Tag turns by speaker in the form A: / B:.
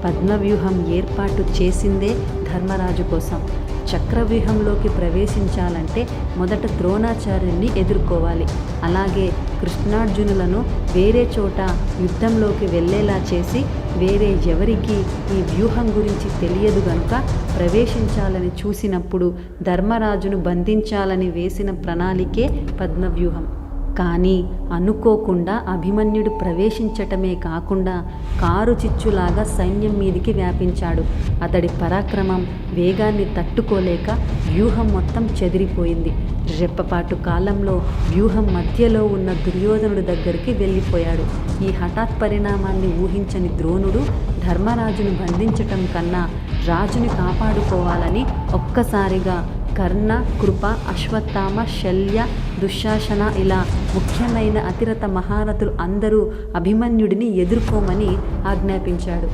A: పద్మవ్యూహం ఏర్పాటు చేసిందే ధర్మరాజు కోసం. చక్రవ్యూహంలోకి ప్రవేశించాలంటే మొదట ద్రోణాచార్యుని ఎదుర్కోవాలి. అలాగే కృష్ణార్జునులను వేరే చోట యుద్ధంలోకి వెళ్ళేలా చేసి వేరే ఎవరికి ఈ వ్యూహం గురించి తెలియదు గనుక ప్రవేశించాలని చూసినప్పుడు ధర్మరాజును బంధించాలని వేసిన ప్రణాళికే పద్మవ్యూహం. కానీ అనుకోకుండా అభిమన్యుడు ప్రవేశించటమే కాకుండా కారు చిచ్చులాగా సైన్యం మీదికి వ్యాపించాడు. అతడి పరాక్రమం వేగాన్ని తట్టుకోలేక వ్యూహం మొత్తం చెదిరిపోయింది. రెప్పపాటు కాలంలో వ్యూహం మధ్యలో ఉన్న దుర్యోధనుడి దగ్గరికి వెళ్ళిపోయాడు. ఈ హఠాత్ పరిణామాన్ని ఊహించని ద్రోణుడు ధర్మరాజును బంధించటం కన్నా రాజుని కాపాడుకోవాలని ఒక్కసారిగా కర్ణ, కృప, అశ్వత్థామ, శల్య, దుశ్శాసన ఇలా ముఖ్యమైన అతిరథ మహారథులు అందరూ అభిమన్యుడిని ఎదుర్కోమని ఆజ్ఞాపించాడు.